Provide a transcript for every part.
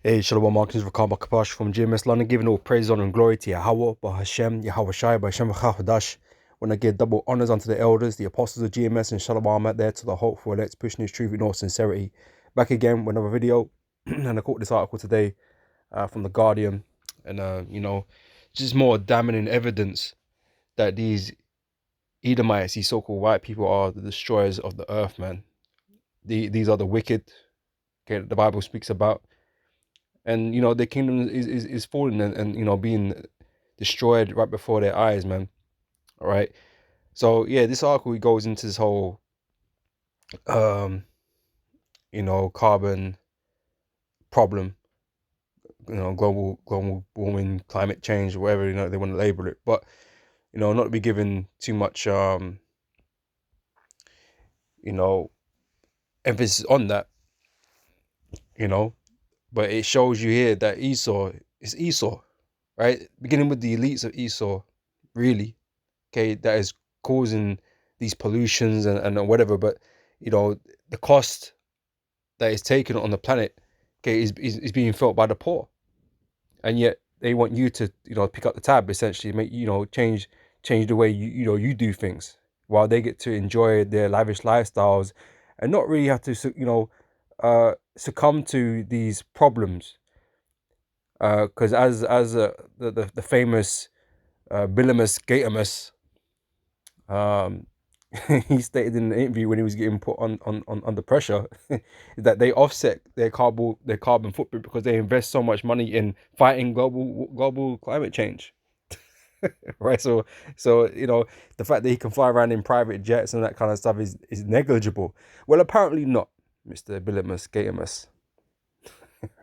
Hey, Shalom, Markins, Rakam Kapash from GMS London, giving all praise, honor, and glory to Yahweh, Bahashem, Yahweh Shai, Bahashem Chahadash. When I give double honors unto the elders, the apostles of GMS, and Shalom Ahmed there to the hopeful elects, pushing his truth in all sincerity. Back again with another video, and I caught this article today from The Guardian, and just more damning evidence that these Edomites, these so-called white people, are the destroyers of the earth, man. These are the wicked, okay, that the Bible speaks about. And their kingdom is falling and being destroyed right before their eyes, man. All right. So yeah, this article goes into this whole carbon problem, global warming, climate change, whatever they want to label it. But not to be given too much emphasis on that, but it shows you here that Esau is Esau, right? Beginning with the elites of Esau, really, okay, that is causing these pollutions and whatever. But the cost that is taken on the planet, okay, is being felt by the poor, and yet they want you to pick up the tab, essentially, make change the way you do things, while they get to enjoy their lavish lifestyles and not really have to succumb to these problems, because as the famous Bilimus Gatamus, he stated in an interview when he was getting put on under pressure that they offset their carbon footprint because they invest so much money in fighting global climate change. Right, so the fact that he can fly around in private jets and that kind of stuff is negligible. Well, apparently not, Mr. Bilimus Gatamus.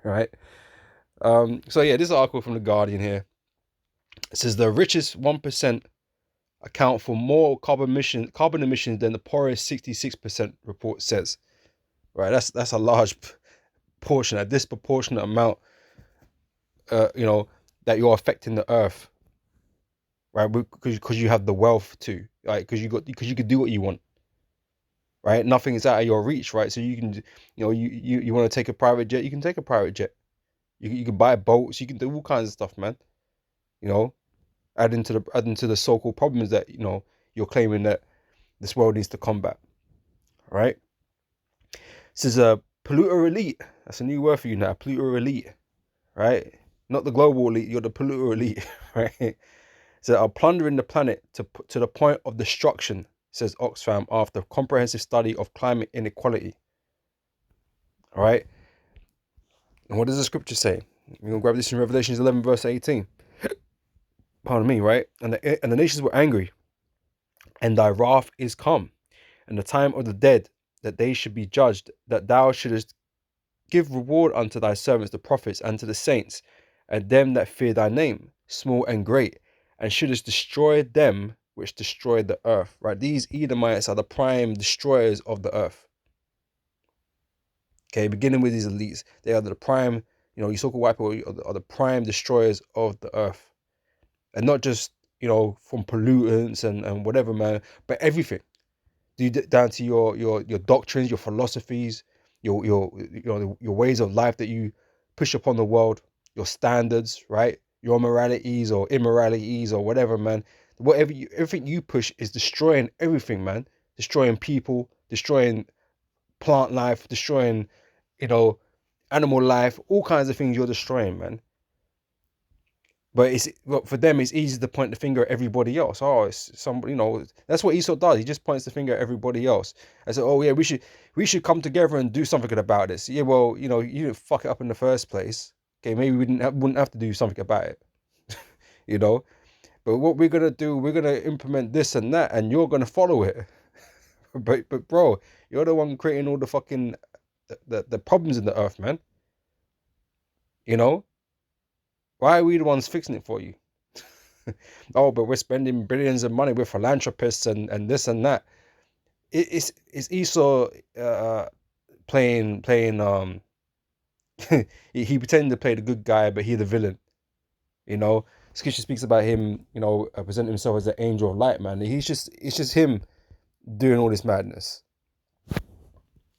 Right. So yeah, this article from The Guardian here, it says the richest 1% account for more carbon emissions than the poorest 66%, report says. Right, that's a large portion, a disproportionate amount, that you're affecting the earth, right? Because you have the wealth to, right? Because you can do what you want, right? Nothing is out of your reach, right? So you can, you want to take a private jet, you can take a private jet. You can buy boats, you can do all kinds of stuff, man. Adding to the so-called problems that you're claiming that this world needs to combat, right? This is a polluter elite. That's a new word for you now, polluter elite, right? Not the global elite, you're the polluter elite, right? So are plundering the planet to the point of destruction, says Oxfam after comprehensive study of climate inequality. All right. And what does the scripture say? We're gonna grab this in Revelations 11, verse 18. Pardon me, right? And the nations were angry, and thy wrath is come, and the time of the dead, that they should be judged, that thou shouldest give reward unto thy servants the prophets and to the saints, and them that fear thy name, small and great, and shouldest destroy them which destroy the earth. Right? These Edomites are the prime destroyers of the earth. Okay, beginning with these elites, they are the prime, you so-called white people are the prime destroyers of the earth. And not just, from pollutants and whatever, man, but everything. Down to your doctrines, your philosophies, your ways of life that you push upon the world, your standards, right? Your moralities or immoralities or whatever, man. Everything you push is destroying everything, man. Destroying people, destroying plant life, destroying, animal life, all kinds of things you're destroying, man. But for them, it's easy to point the finger at everybody else. Oh, it's somebody, that's what Esau does. He just points the finger at everybody else. I said, oh yeah, we should come together and do something about this. Yeah, well, you didn't fuck it up in the first place. Okay, maybe we wouldn't have to do something about it. But what we're gonna do, we're gonna implement this and that, and you're gonna follow it. but bro, you're the one creating all the fucking the problems in the earth, man. Why are we the ones fixing it for you? Oh, but we're spending billions of money. We're philanthropists and this and that. It's Esau playing he pretending to play the good guy, but he the villain. Scripture speaks about him, presenting himself as an angel of light, man. It's just him doing all this madness.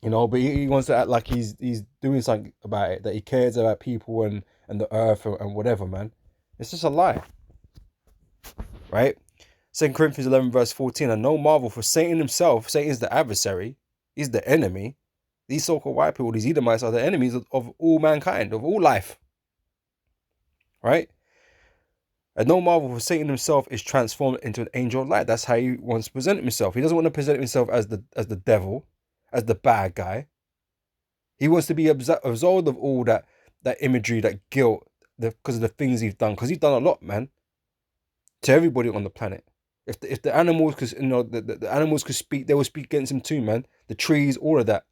You know, but he wants to act like he's doing something about it, that he cares about people and the earth and whatever, man. It's just a lie, right? 2 Corinthians 11 verse 14, and no marvel, for Satan himself, Satan is the adversary, he's the enemy. These so-called white people, these Edomites, are the enemies of all mankind, of all life, right? And no marvel, for Satan himself is transformed into an angel of light. That's how he wants to present himself. He doesn't want to present himself as the devil, as the bad guy. He wants to be absolved of all that imagery, that guilt, because of the things he's done. Because he's done a lot, man, to everybody on the planet. If the animals, because the animals could speak, they would speak against him too, man. The trees, all of that.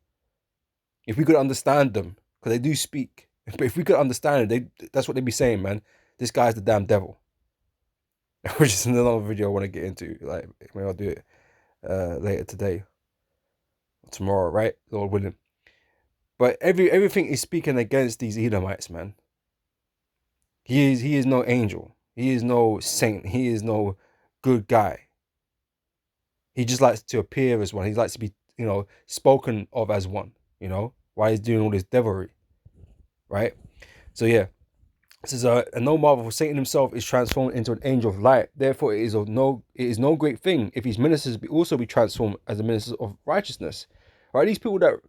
If we could understand them, because they do speak. But if we could understand it, that's what they'd be saying, man. This guy's the damn devil. Which is another video I want to get into. Like, maybe I'll do it later today, or tomorrow, right? Lord willing. But everything is speaking against these Edomites, man. He is no angel. He is no saint. He is no good guy. He just likes to appear as one. He likes to be, spoken of as one. Why he's doing all this devilry, right? So yeah, this is a no marvel, for Satan himself is transformed into an angel of light. Therefore, it is no great thing if his ministers also be transformed as the ministers of righteousness. Right? These people that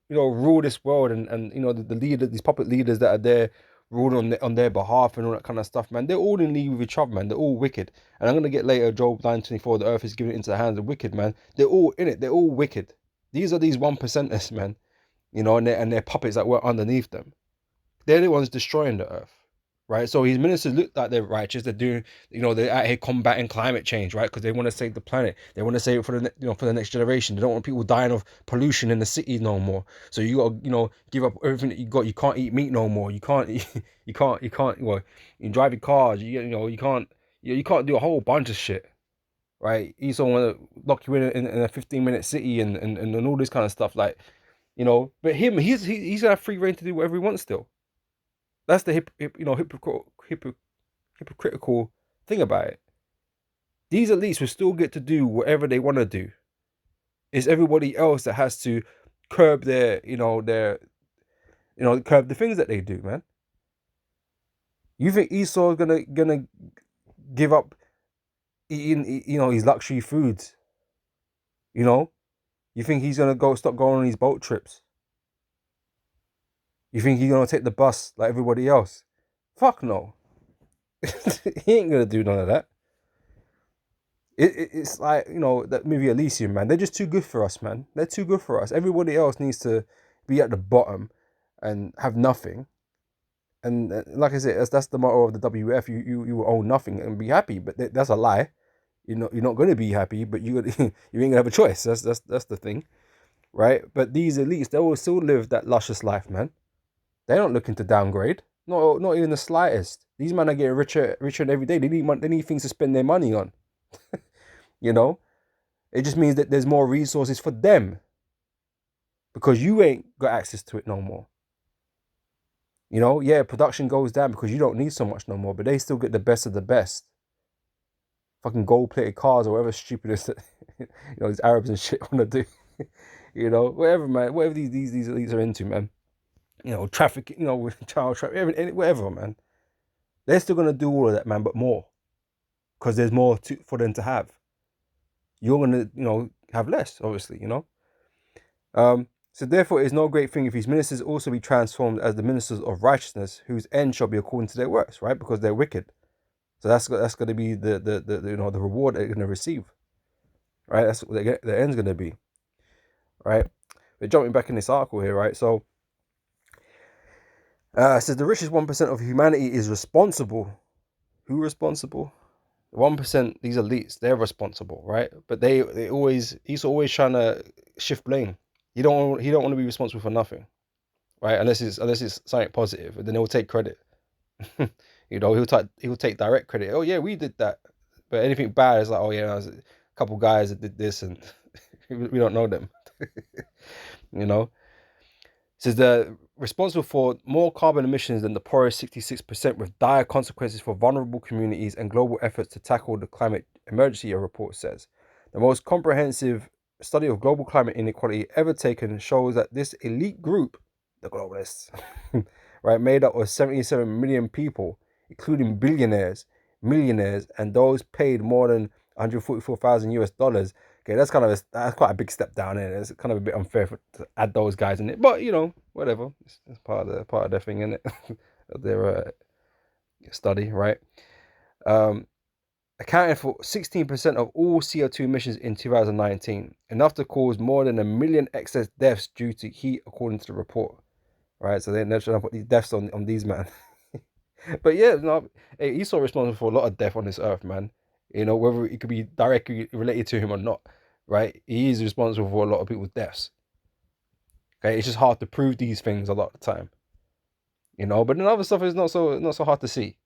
rule this world and the leader, these puppet leaders that are there ruled on their behalf and all that kind of stuff, man. They're all in league with each other, man. They're all wicked. And I'm gonna get later, Job 9:24, the earth is given into the hands of wicked, man. They're all in it. They're all wicked. These are these 1%ers, man. And their puppets that work underneath them. They're the ones destroying the earth. Right, so his ministers look like they're righteous. They're doing, they're out here combating climate change, right? Because they want to save the planet. They want to save it for for the next generation. They don't want people dying of pollution in the city no more. So you got to, give up everything that you got. You can't eat meat no more. You can't, you can't. Well, you can drive your cars. You can't, you can't do a whole bunch of shit, right? Esau want to lock you in a 15-minute city and all this kind of stuff, like, But he's gonna have free reign to do whatever he wants still. That's the hypocritical thing about it. These elites will still get to do whatever they want to do. It's everybody else that has to curb curb the things that they do, man. You think Esau is gonna give up eating, his luxury foods? You think he's gonna stop going on these boat trips? You think he's gonna take the bus like everybody else? Fuck no. He ain't gonna do none of that. It's like, that movie Elysium, man. They're just too good for us, man. They're too good for us. Everybody else needs to be at the bottom and have nothing. And like I said, that's the motto of the WF. You will own nothing and be happy, but that's a lie. You're not going to be happy, but you ain't gonna have a choice. That's the thing, right? But these elites, they will still live that luscious life, man. They're not looking to downgrade. Not even the slightest. These men are getting richer every day. They need things to spend their money on. It just means that there's more resources for them because you ain't got access to it no more. Yeah, production goes down because you don't need so much no more, but they still get the best of the best. Fucking gold-plated cars or whatever stupidness that these Arabs and shit want to do. Whatever, man. Whatever these elites are into, man. Traffic, with child traffic, whatever, man. They're still gonna do all of that, man, but more, because there's more for them to have. You're gonna, have less, obviously, So therefore, it is no great thing if his ministers also be transformed as the ministers of righteousness, whose end shall be according to their works, right? Because they're wicked. So that's going to be the reward they're going to receive, right? That's what their end's going to be, right? But jumping back in this article here, right? So it says the richest 1% of humanity is responsible. Who responsible? 1%. These elites, they're responsible, right? But he's always trying to shift blame. He don't want to be responsible for nothing, right? Unless it's something positive, and then he'll take credit. He'll take direct credit. Oh yeah, we did that. But anything bad is like, oh yeah, there's a couple guys that did this, and we don't know them. It says they're responsible for more carbon emissions than the poorest 66%, with dire consequences for vulnerable communities and global efforts to tackle the climate emergency, a report says. The most comprehensive study of global climate inequality ever taken shows that this elite group, the globalists, right, made up of 77 million people, including billionaires, millionaires, and those paid more than 144,000 US dollars. Okay, that's quite a big step down, and it's kind of a bit unfair to add those guys in it, but whatever. It's part of their thing, isn't it? Their study, right? Um, Accounted for 16% of all CO2 emissions in 2019, enough to cause more than 1 million excess deaths due to heat, according to the report. Right, so they're trying to put these deaths on these men. But yeah, no, hey, Esau responsible for a lot of death on this earth, man. Whether it could be directly related to him or not, right? He is responsible for a lot of people's deaths. Okay, it's just hard to prove these things a lot of the time, But then other stuff is not so hard to see,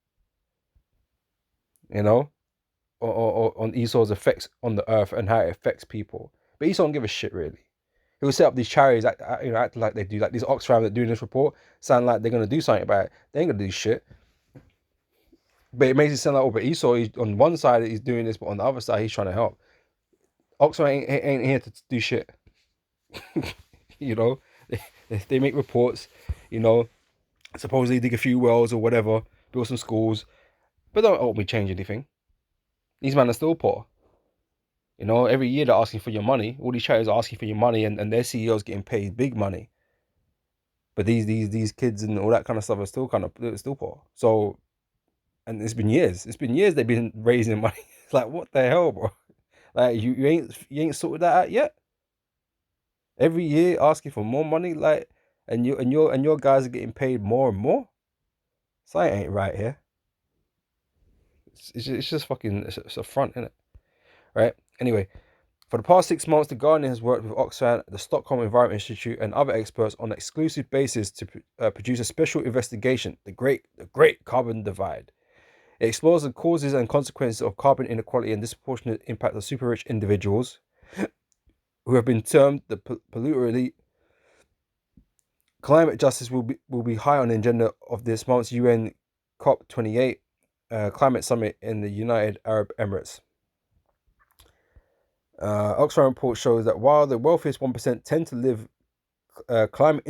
you know. Or on Esau's effects on the earth and how it affects people. But Esau don't give a shit, really. He will set up these charities, acting like they do, like these Oxfam that do this report, sound like they're gonna do something about it. They ain't gonna do shit. But it makes it sound like, but Esau, on one side he's doing this, but on the other side he's trying to help. Oxfam ain't here to do shit. you know, they make reports, supposedly dig a few wells or whatever, build some schools, but don't help me change anything. These men are still poor. Every year they're asking for your money. All these charities are asking for your money, and their CEOs getting paid big money. But these kids and all that kind of stuff are still poor. So, and it's been years. It's been years they've been raising money. It's like, what the hell, bro? Like you ain't sorted that out yet. Every year asking for more money, like, and your guys are getting paid more and more. Something ain't right here. It's just fucking. It's a front, isn't it? Right. Anyway. For the past 6 months, The Guardian has worked with Oxfam, the Stockholm Environment Institute, and other experts on an exclusive basis to produce a special investigation, the Great Carbon Divide. It explores the causes and consequences of carbon inequality and disproportionate impact of super-rich individuals who have been termed the polluter elite. Climate justice will be high on the agenda of this month's UN COP28 climate summit in the United Arab Emirates. Oxfam report shows that while the wealthiest 1% tend to live climate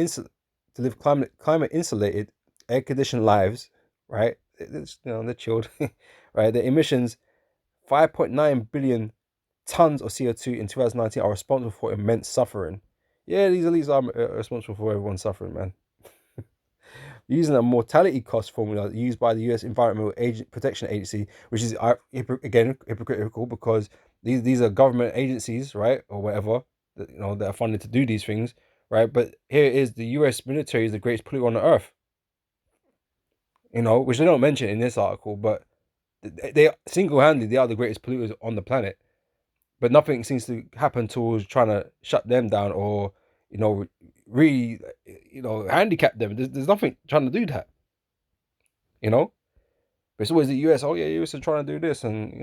insulated, air conditioned lives, right? They're chilled, right? The emissions, 5.9 billion tons of CO2 in 2019 are responsible for immense suffering. Yeah, these elites are responsible for everyone suffering, man. Using a mortality cost formula used by the U.S. Environmental Protection Agency, which is again hypocritical because these are government agencies, right, or whatever, that are funded to do these things, right? But here is the U.S. military is the greatest polluter on the earth, which they don't mention in this article, but they single-handedly they are the greatest polluters on the planet. But nothing seems to happen towards trying to shut them down or really handicap them. There's nothing trying to do that. But it's always the US. Oh yeah, US are trying to do this, and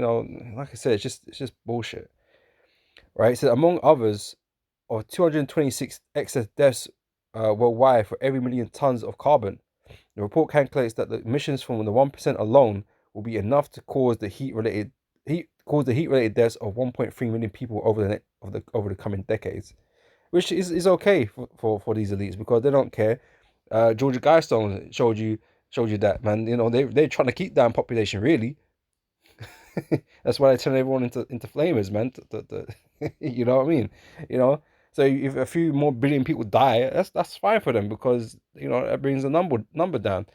like I said, it's just bullshit, right? So among others, of 226 excess deaths worldwide for every million tons of carbon, the report calculates that the emissions from the 1% alone will be enough to cause the heat-related deaths of 1.3 million people over the coming decades, which is okay for these elites because they don't care. Georgia Guidestone showed you that, man. They're trying to keep down population, really. That's why they turn everyone into flamers, man. You know what I mean? So if a few more billion people die, that's fine for them because that brings the number down.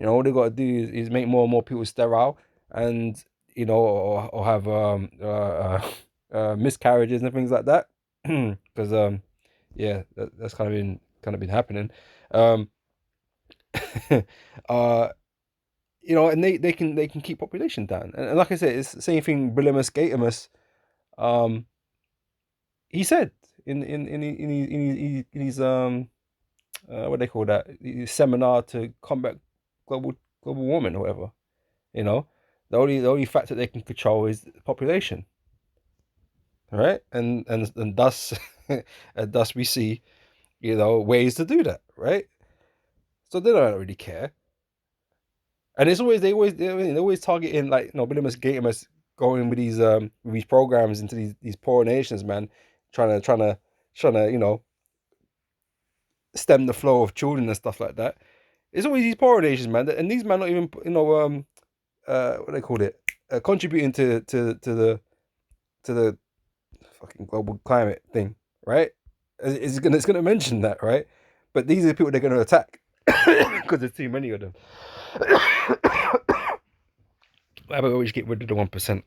All they got to do is make more and more people sterile, and or have miscarriages and things like that. Because yeah, that's kind of been happening. And they can keep population down. And like I said, it's the same thing. Bilimus Gatimus, he said in his what they call that, his seminar to combat global warming or whatever. The only factor they can control is the population. All right, and thus and thus we see ways to do that, right? So they don't really care. And it's always they always targeting, like, Bilimus Gatimus going with these programs into these poor nations, man. trying to stem the flow of children and stuff like that. It's always these poorer nations, man, and these men not even what they call it, contributing to the fucking global climate thing, right? It's gonna mention that, right? But these are the people they're gonna attack because there's too many of them. How about we just get rid of the 1%?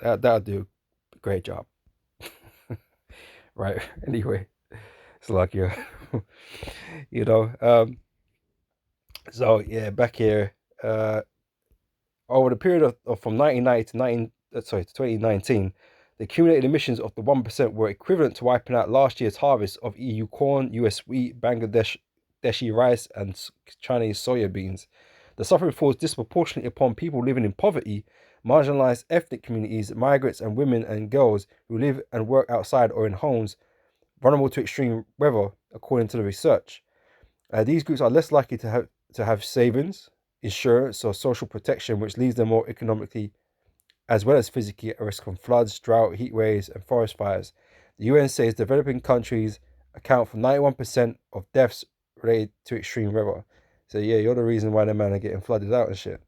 That'll do a great job, right? Anyway, it's like you know. So yeah, back here. Over the period of from 1990 to 2019, the accumulated emissions of the 1% were equivalent to wiping out last year's harvest of EU corn, US wheat, Bangladeshi rice, and Chinese soya beans. The suffering falls disproportionately upon people living in poverty, marginalized ethnic communities, migrants, and women and girls who live and work outside or in homes vulnerable to extreme weather, according to the research. These groups are less likely to have savings, insurance, or social protection, which leaves them more economically as well as physically at risk from floods, drought, heat waves, and forest fires. The UN says developing countries account for 91% of deaths related to extreme weather. So yeah, you're the reason why the men are getting flooded out and shit.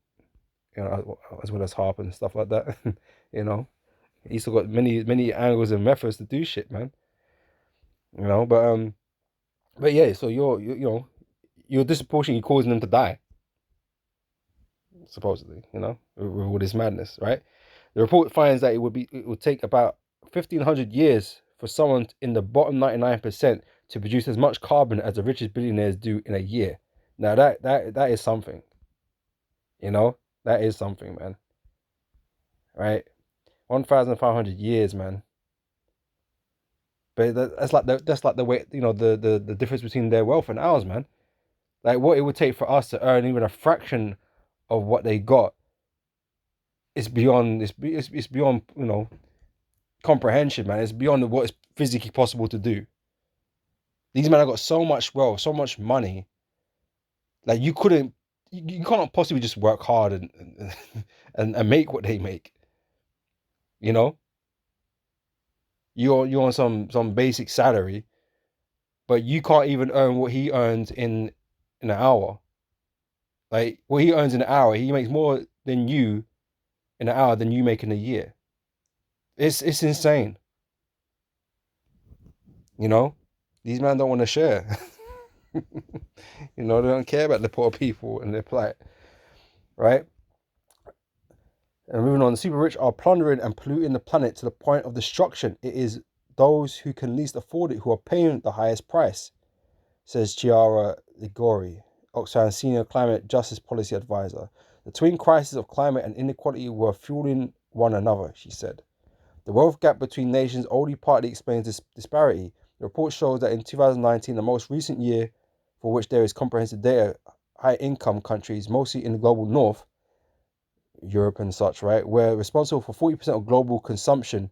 As well as harp and stuff like that. you know, he's still got many angles and methods to do shit, man. But yeah, so you're disproportionately causing them to die, supposedly, with all this madness, right? The report finds that it would take about 1,500 years for someone in the bottom 99% to produce as much carbon as the richest billionaires do in a year. Now that is something, that is something, man. Right? 1,500 years, man. But that's like the way, the difference between their wealth and ours, man. Like what it would take for us to earn even a fraction of what they got. It's beyond comprehension, man. It's beyond what is physically possible to do. These men have got so much wealth, so much money. Like you cannot possibly just work hard and make what they make. You're on some basic salary, but you can't even earn what he earns in an hour. Like what he earns in an hour, he makes more than you in an hour than you make in a year. It's insane. These men don't want to share. They don't care about the poor people and their plight, right? And moving on, the super rich are plundering and polluting the planet to the point of destruction. It is those who can least afford it who are paying the highest price, says Chiara Ligori, Oxfam Senior Climate Justice Policy Advisor. The twin crises of climate and inequality were fueling one another, she said. The wealth gap between nations only partly explains this disparity. The report shows that in 2019, the most recent year for which there is comprehensive data, high-income countries, mostly in the global north, Europe and such, right, were responsible for 40% of global consumption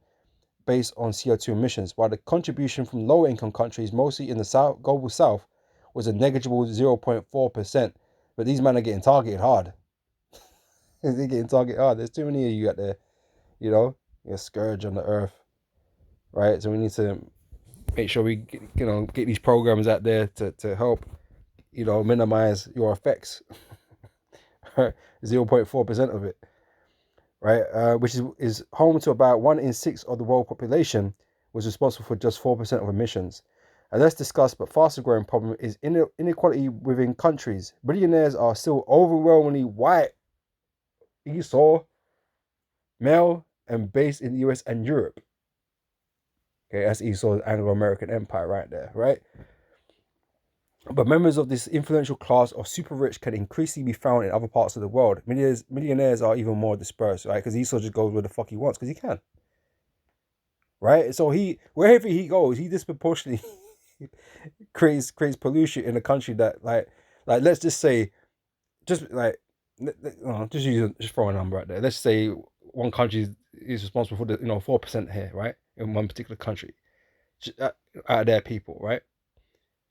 based on CO2 emissions, while the contribution from lower-income countries, mostly in the global south, was a negligible 0.4%. But these men are getting targeted hard. They're getting targeted hard. There's too many of you out there, you're a scourge on the earth, right? So we need to make sure we get these programs out there to help minimize your effects. 0.4% of it, right? Which is home to about 1 in 6 of the world population, was responsible for just 4% of emissions. A less discussed but faster growing problem is inequality within countries. Billionaires are still overwhelmingly white, Esau, male, and based in the US and Europe. Okay, that's Esau's Anglo-American empire right there, right? But members of this influential class of super rich can increasingly be found in other parts of the world. Millionaires are even more dispersed, right? Because Esau just goes where the fuck he wants, because he can. Right? So wherever he goes, he disproportionately creates pollution in a country that like let's just say, just throw a number out there. Let's say one country is responsible for the 4% here, right? In one particular country, out of their people, right?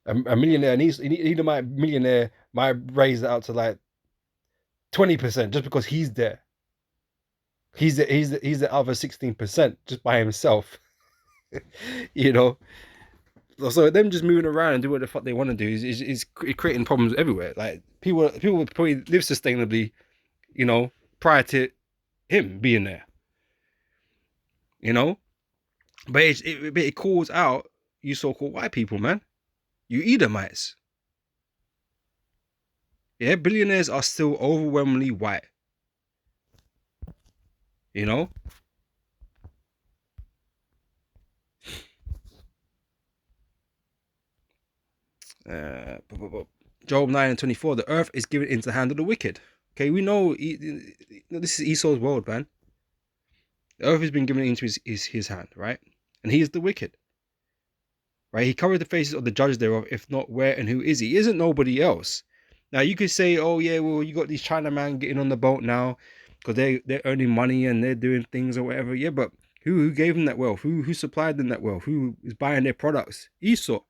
A millionaire, and millionaire might raise it out to like 20% just because he's there. He's the other 16% just by himself. You know, so them just moving around and doing what the fuck they want to do is creating problems everywhere. Like people would probably live sustainably, you know, prior to him being there, you know. But it calls out you so-called white people, man. You Edomites. Yeah, billionaires are still overwhelmingly white, you know. Job 9:24, the earth is given into the hand of the wicked. Okay, we know this is Esau's world, man. The earth has been given into his hand, right? And he is the wicked, right? He covered the faces of the judges thereof, if not where and who is he? He isn't nobody else. Now you could say, oh yeah, well you got these Chinaman getting on the boat now because they're earning money and they're doing things or whatever. Yeah, but who gave them that wealth? Who supplied them that wealth? Who is buying their products? Esau,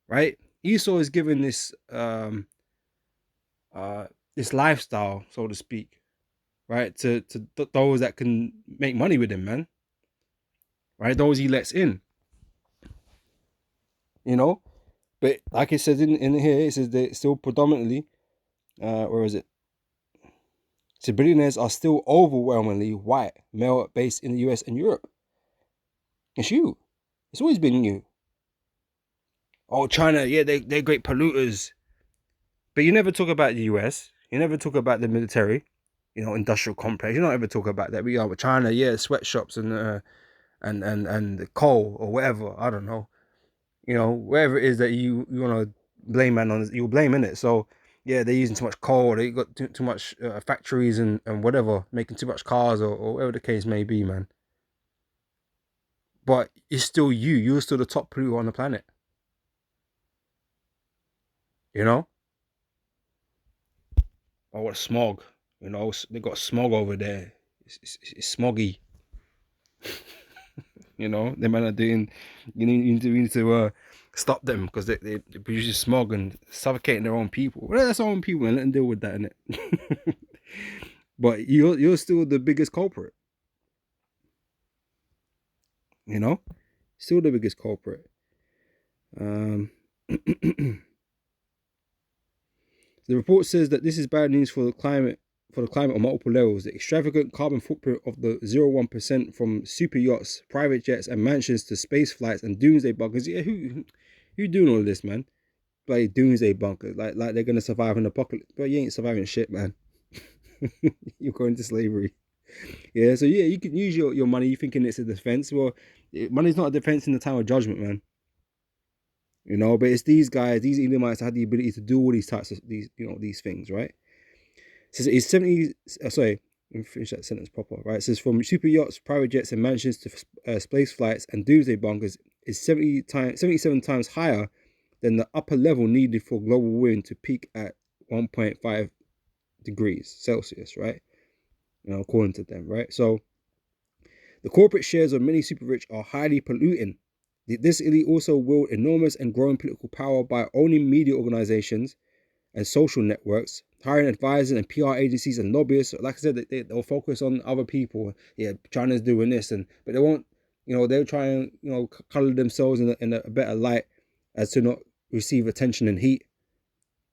right? Esau is given uh this lifestyle, so to speak, right? To those that can make money with him, man. Right? Those he lets in, you know. But like it says in here, it says they're still predominantly, where is it? So billionaires are still overwhelmingly white, male based in the US and Europe. It's you. It's always been you. Oh, China, yeah, they're great polluters. But you never talk about the US. You never talk about the military, you know, industrial complex. You don't ever talk about that. We are with China, yeah, sweatshops and the coal or whatever. I don't know. You know, wherever it is that you want to blame man on, you'll blame in it. So yeah, they're using too much coal. They got too much factories and whatever, making too much cars or whatever the case may be, man. But it's still you. You're still the top polluter on the planet. You know. Oh, what smog. You know, they got smog over there. It's smoggy. You know, they man are doing. You need to stop them because they produce smog and suffocating their own people. Well, that's their own people and let them deal with that, innit? But you're still the biggest culprit. You know, still the biggest culprit. Um, The report says that this is bad news for the climate on multiple levels. The extravagant carbon footprint of the 0.1% from super yachts, private jets, and mansions to space flights and doomsday bunkers. Yeah, who doing all this, man? Like doomsday bunkers, like they're gonna survive an apocalypse, but you ain't surviving shit, man. You're going to slavery. Yeah, so yeah, you can use your money. You thinking it's a defense? Well, money's not a defense in the time of judgment, man. You know, but it's these guys, these Edomites, that had the ability to do all these types of these things, right? It says it's 70. Sorry, let me finish that sentence proper. Right, it says from super yachts, private jets, and mansions to space flights and doomsday bunkers is 77 times higher than the upper level needed for global warming to peak at 1.5 degrees Celsius. Right, you know, according to them, right? So the corporate shares of many super rich are highly polluting. This elite also wield enormous and growing political power by owning media organizations and social networks, hiring advisors and PR agencies and lobbyists. Like I said, they'll focus on other people. Yeah, China's doing this, but they won't. You know, they'll try and color themselves in a better light as to not receive attention and heat.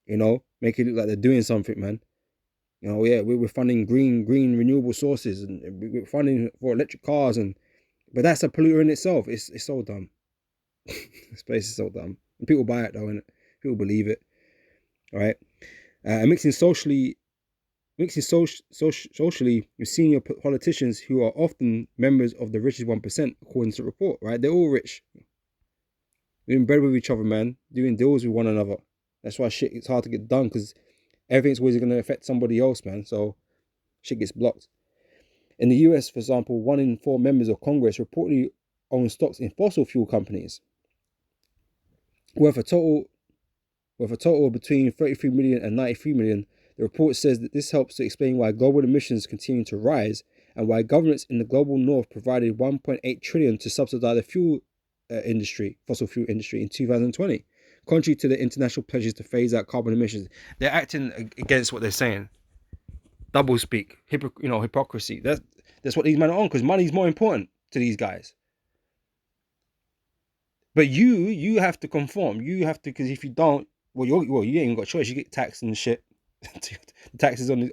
You know, make it look like they're doing something, man. You know, yeah, we're funding green renewable sources and we're funding for electric cars but that's a polluter in itself. It's so dumb. This place is so dumb. And people buy it though, and people believe it. All right. Socially with senior politicians who are often members of the richest 1%, according to the report, right? They're all rich. They're in bed with each other, man, doing deals with one another. That's why shit it's hard to get done because everything's always going to affect somebody else, man. So shit gets blocked. In the US, for example, 1 in 4 members of Congress reportedly own stocks in fossil fuel companies worth a total between 33 million and 93 million. The report says that this helps to explain why global emissions continue to rise and why governments in the global north provided 1.8 trillion to subsidize the fossil fuel industry in 2020, contrary to the international pledges to phase out carbon emissions. They're acting against what they're saying. Double speak, hypocrisy. That's what these men are on because money is more important to these guys. But you have to conform. You have to, because if you don't, you ain't got a choice. You get taxed and shit. The taxes on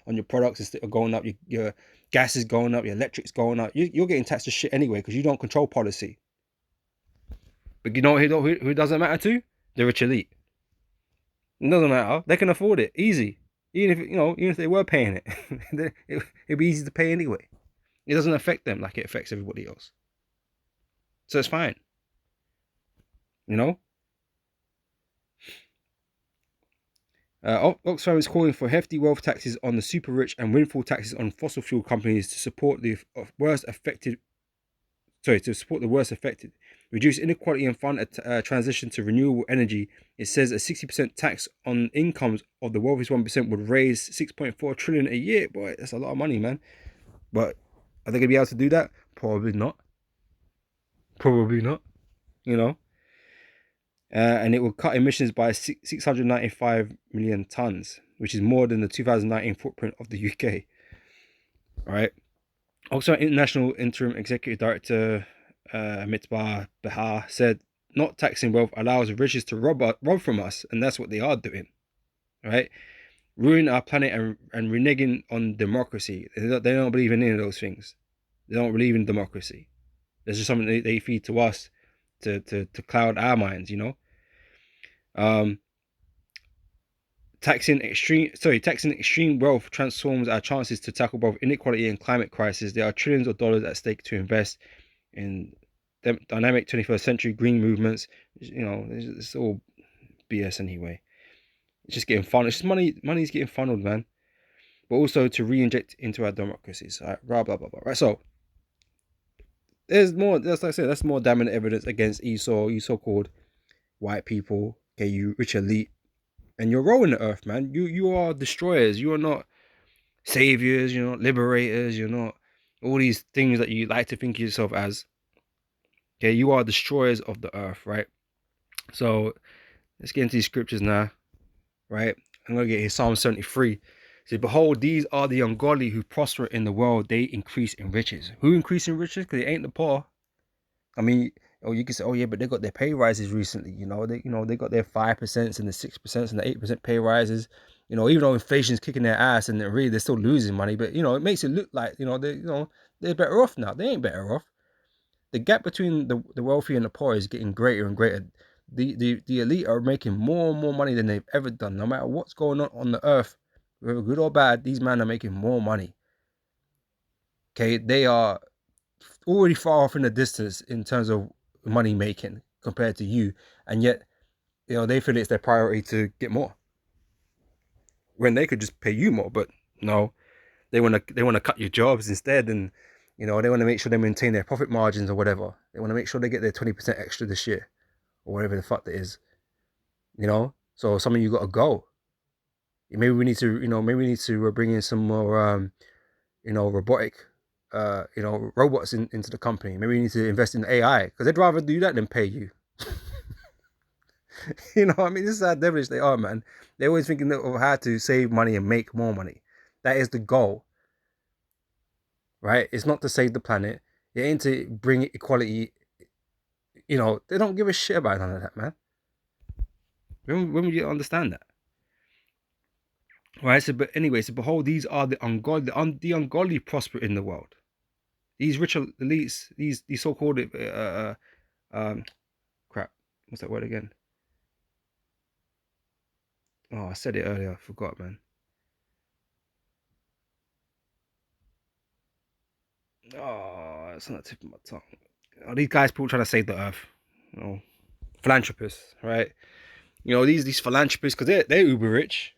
your products are going up. Your gas is going up. Your electric's going up. You're getting taxed to shit anyway because you don't control policy. But you know who doesn't matter to? The rich elite. It doesn't matter. They can afford it easy. Even if they were paying it, it'd be easy to pay anyway. It doesn't affect them like it affects everybody else. So it's fine. You know. Oxfam is calling for hefty wealth taxes on the super rich and windfall taxes on fossil fuel companies to support the worst affected. To support the worst affected, reduce inequality and fund a transition to renewable energy. It says a 60% tax on incomes of the wealthiest 1% would raise 6.4 trillion a year. Boy, that's a lot of money, man. But are they gonna be able to do that? Probably not. Probably not. You know. And it will cut emissions by 695 million tons, which is more than the 2019 footprint of the UK. All right. Also, International Interim Executive Director Mitbah Behar said, "Not taxing wealth allows the richest to rob from us, and that's what they are doing, right? Ruin our planet and reneging on democracy. They don't believe in any of those things. They don't believe in democracy. There's just something they feed to us to cloud our minds, you know. Taxing extreme wealth transforms our chances to tackle both inequality and climate crisis. There are trillions of dollars at stake to invest in dynamic 21st century green movements. You know, it's all BS anyway. It's just getting funneled. It's just money's getting funneled, man. But also to re-inject into our democracies. Right? Blah blah blah blah. Right. So there's more. That's like I said. That's more damning evidence against Esau. You so-called white people. Okay, you rich elite. And you're rolling the earth, man. You are destroyers. You are not saviors. You're not liberators. You're not all these things that you like to think of yourself as. Okay, you are destroyers of the earth, right? So let's get into these scriptures now, right? I'm gonna get here Psalm 73. It says, "Behold, these are the ungodly who prosper in the world; they increase in riches." Who increase in riches? Because they ain't the poor. I mean, you can say, "Oh yeah, but they got their pay rises recently." They got their 5% and the 6% and the 8% pay rises. Even though inflation's kicking their ass and they're still losing money. But it makes it look like they're better off now. They ain't better off. The gap between the wealthy and the poor is getting greater and greater. The elite are making more and more money than they've ever done. No matter what's going on the earth, whether good or bad, these men are making more money. Okay, they are already far off in the distance in terms of money making compared to you, and yet they feel it's their priority to get more when they could just pay you more. But no, they want to cut your jobs instead, and they want to make sure they maintain their profit margins or whatever. They want to make sure they get their 20% extra this year or whatever the fuck that is. So some of you got to go. Maybe we need to bring in some more robotic robots into the company. Maybe we need to invest in AI because they'd rather do that than pay you. I mean, this is how devilish they are, man. They're always thinking of how to save money and make more money. That is the goal, right? It's not to save the planet. It ain't to bring equality. They don't give a shit about none of that, man. When will you understand that? Right, but anyway, behold, these are the ungodly. The ungodly prosper in the world. These rich elites, these so-called crap. What's that word again? Oh, I said it earlier. I forgot, man. Oh, it's on the tip of my tongue. Oh, these guys, people trying to save the earth. Philanthropists, right? These philanthropists, because they're uber rich.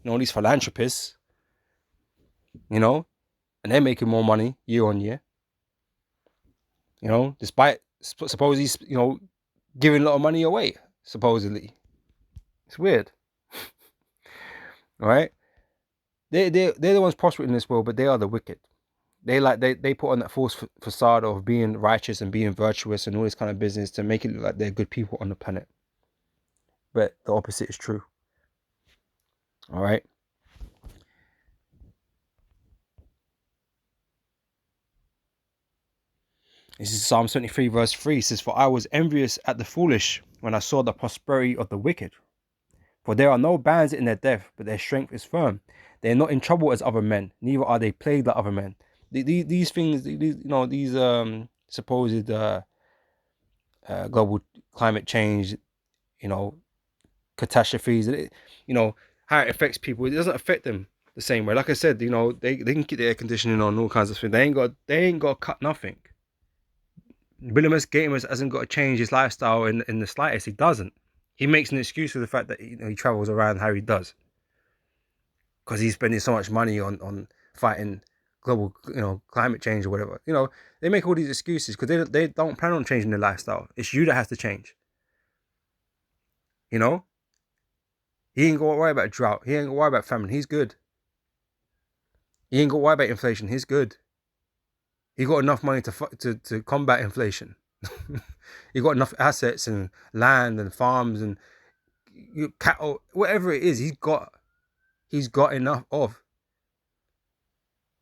These philanthropists, and they're making more money year on year. Despite supposedly, giving a lot of money away, supposedly. It's weird. All right? They're the ones prospering in this world, but they are the wicked. They put on that false facade of being righteous and being virtuous and all this kind of business to make it look like they're good people on the planet. But the opposite is true. All right? This is Psalm 73 verse 3. It says, "For I was envious at the foolish when I saw the prosperity of the wicked. For there are no bands in their death, but their strength is firm. They are not in trouble as other men, neither are they plagued like other men." These things, these supposed global climate change, you know, catastrophes, how it affects people. It doesn't affect them the same way. Like I said, they can keep the air conditioning on, all kinds of things. They ain't got to cut nothing. Willimus Gatemus hasn't got to change his lifestyle in the slightest. He doesn't. He makes an excuse for the fact that he travels around how he does, because he's spending so much money on fighting global climate change or whatever. They make all these excuses because they don't plan on changing their lifestyle. It's you that has to change. He ain't got to worry about drought. He ain't got to worry about famine. He's good. He ain't got to worry about inflation. He's good. He got enough money to combat inflation. He got enough assets and land and farms and cattle, whatever it is. He's got enough of.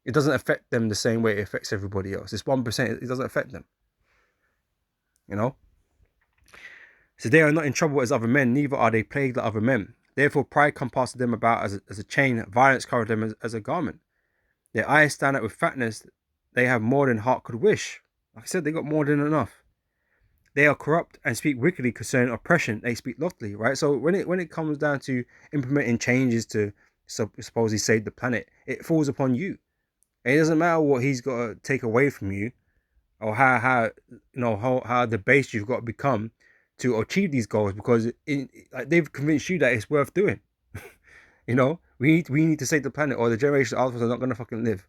It doesn't affect them the same way it affects everybody else. It's 1%. It doesn't affect them. So they are not in trouble as other men, neither are they plagued like other men. Therefore pride compasses them about as a chain, violence covers them as a garment. Their eyes stand out with fatness. They have more than heart could wish. Like I said, they got more than enough. They are corrupt and speak wickedly concerning oppression. They speak loftily, right? So when it comes down to implementing changes to supposedly save the planet, it falls upon you. And it doesn't matter what he's got to take away from you, or how debased you've got to become to achieve these goals, because they've convinced you that it's worth doing. We need to save the planet, or the generations after us are not going to fucking live.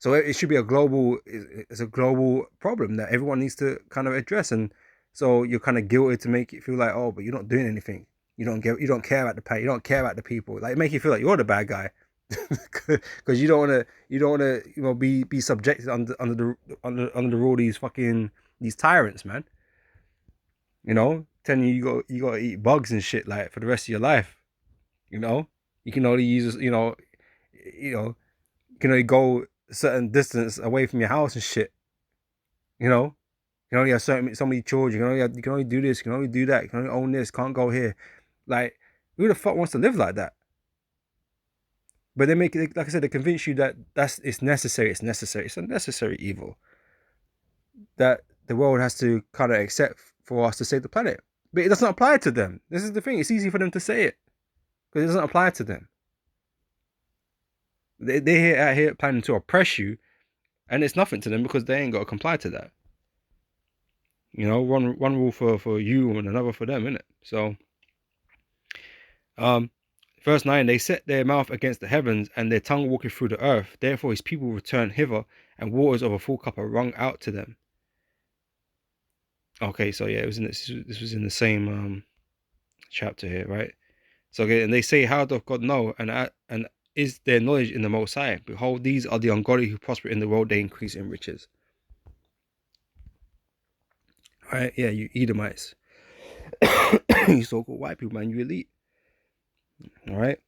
So it should be it's a global problem that everyone needs to kind of address. And so you're kind of guilty to make it feel like, oh, but you're not doing anything. You don't care about the planet. You don't care about the people. Like, make you feel like you're the bad guy, because you don't want to be subjected under the rule of these tyrants, man. Telling you got to eat bugs and shit like for the rest of your life. You can only use you can only go a certain distance away from your house and shit. You can only have so many children. You can only do this. You can only do that. You can only own this. Can't go here. Like, who the fuck wants to live like that? But they make it, like I said, they convince you that it's necessary. It's necessary. It's a necessary evil that the world has to kind of accept for us to save the planet. But it doesn't apply to them. This is the thing. It's easy for them to say it because it doesn't apply to them. They're out here planning to oppress you, and it's nothing to them because they ain't got to comply to that. One rule for you and another for them, innit? So, verse 9, they set their mouth against the heavens, and their tongue walketh through the earth. Therefore his people return hither, and waters of a full cup are wrung out to them. Okay, so yeah, this was in the same chapter here, right? So okay, and they say, how doth God know? And is their knowledge in the Most High? Behold, these are the ungodly who prosper in the world; they increase in riches. All right, yeah, you Edomites, you so-called white people, man, you elite. All right,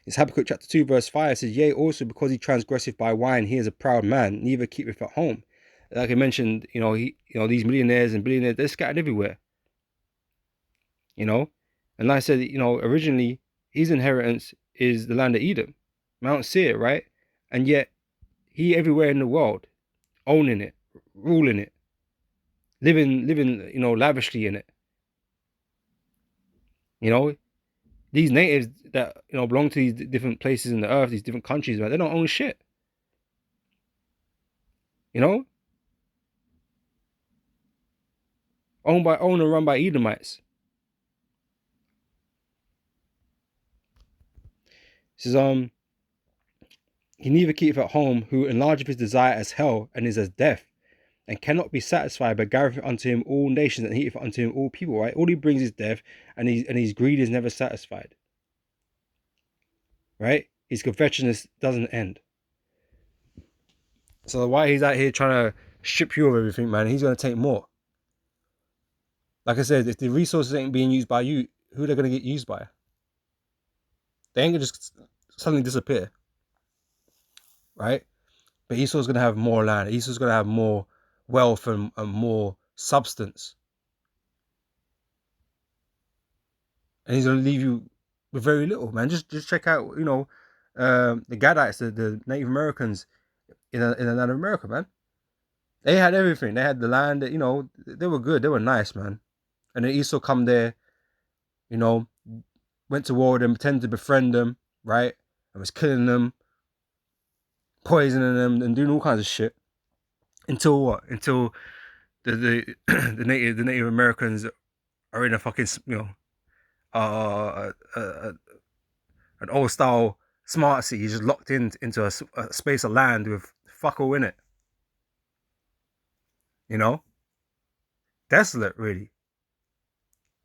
it's Habakkuk chapter 2, verse 5. It says, "Yea, also because he transgresseth by wine, he is a proud man, neither keepeth at home." Like I mentioned, these millionaires and billionaires, they're scattered everywhere. And like I said, originally his inheritance is the land of Edom, Mount Seir, right? And yet he everywhere in the world, owning it, ruling it, living, lavishly in it. These natives that belong to these different places in the earth, these different countries, man, they don't own shit. Owned and run by Edomites. It says, he neither keepeth at home, who enlargeth his desire as hell, and is as death, and cannot be satisfied, but gathereth unto him all nations, and heateth unto him all people. Right? All he brings is death, and his greed is never satisfied. Right? His covetousness doesn't end. So why he's out here trying to strip you of everything, man, he's gonna take more. Like I said, if the resources ain't being used by you, who are they gonna get used by? They ain't gonna just suddenly disappear. Right? But Esau's gonna have more land. Esau's gonna have more wealth and more substance. And he's going to leave you with very little, man. Just check out, the Gadites, the Native Americans in Native America, man. They had everything. They had the land. They were good. They were nice, man. And then Esau come there, you know, went to war with them, pretended to befriend them, right? And was killing them, poisoning them, and doing all kinds of shit. Until what? Until the the Native Americans are in a fucking uh, uh, an old style smart city, just locked into a space of land with fuck all in it. Desolate, really.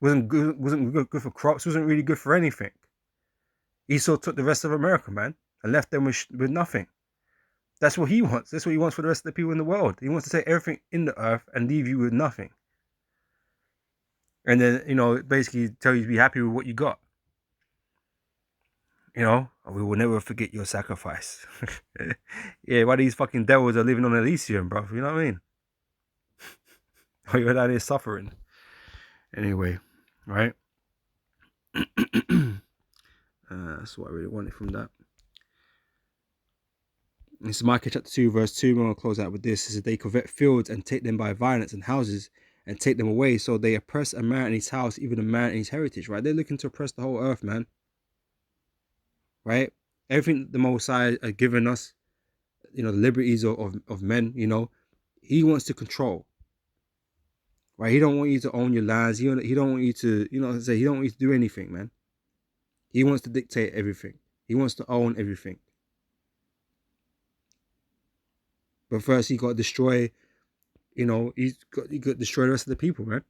Wasn't good for crops. Wasn't really good for anything. Esau took the rest of America, man, and left them with nothing. That's what he wants. That's what he wants for the rest of the people in the world. He wants to take everything in the earth and leave you with nothing. And then, basically tell you to be happy with what you got. We will never forget your sacrifice. Yeah, why these fucking devils are living on Elysium, bro? You know what I mean? Oh, you're down here suffering. Anyway, right? That's what I really wanted from that. This is Micah chapter 2, verse 2. I'm going to close out with this. It says, they covet fields and take them by violence, and houses and take them away. So they oppress a man in his house, even a man in his heritage, right? They're looking to oppress the whole earth, man. Right? Everything the Most High are giving us, the liberties of men, he wants to control. Right? He don't want you to own your lands. He don't want you to, he don't want you to do anything, man. He wants to dictate everything. He wants to own everything. But first, he got to destroy. He's got to destroy the rest of the people, man,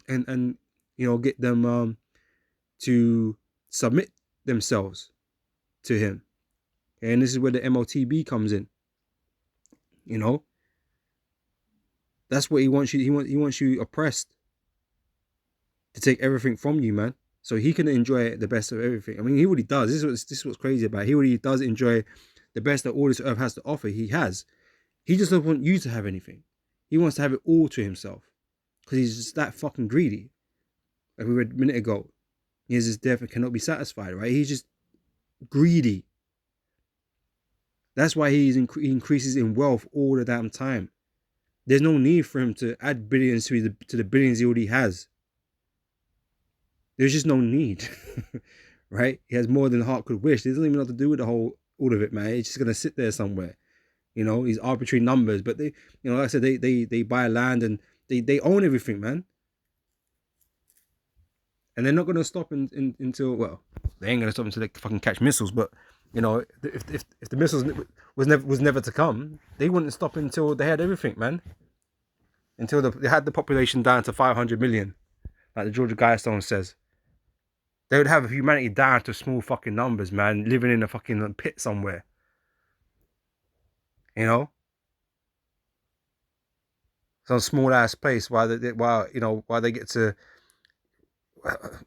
and get them to submit themselves to him. And this is where the MOTB comes in. That's what he wants you. He wants you oppressed, to take everything from you, man, so he can enjoy the best of everything. I mean, he really does. This is what's crazy about it. He really does enjoy the best that all this earth has to offer. He has. He just doesn't want you to have anything. He wants to have it all to himself, because he's just that fucking greedy. Like we read a minute ago, he has his death and cannot be satisfied, right? He's just greedy. That's why he increases in wealth all the damn time. There's no need for him to add billions to the billions he already has. There's just no need, right? He has more than the heart could wish. It doesn't even have to do with all of it, man. It's just gonna sit there somewhere. These arbitrary numbers, but they, like I said, they buy land and they own everything, man. And they're not gonna stop until, well, they ain't gonna stop until they fucking catch missiles. But if the missiles was never to come, they wouldn't stop until they had everything, man. Until they had the population down to 500 million, like the Georgia Guidestone says. They would have humanity down to small fucking numbers, man, living in a fucking pit somewhere. Some small ass place while they get to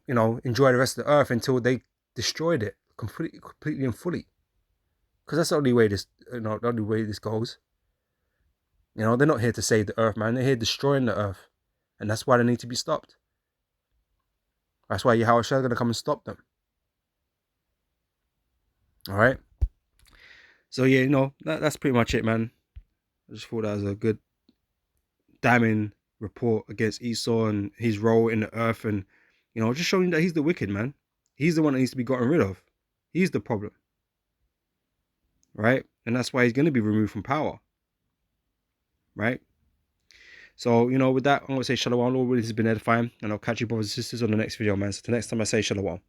enjoy the rest of the earth until they destroyed it completely and fully. Because that's the only way this goes. They're not here to save the earth, man. They're here destroying the earth, and that's why they need to be stopped. That's why Yahweh Shai is gonna come and stop them. All right. So yeah, that's pretty much it, man. I just thought that was a good, damning report against Esau and his role in the earth, and just showing that he's the wicked, man. He's the one that needs to be gotten rid of. He's the problem, right? And that's why he's going to be removed from power, right? So with that, I'm going to say shalom. Lord, this has been edifying, and I'll catch you brothers and sisters on the next video, man. So till next time, I say shalom.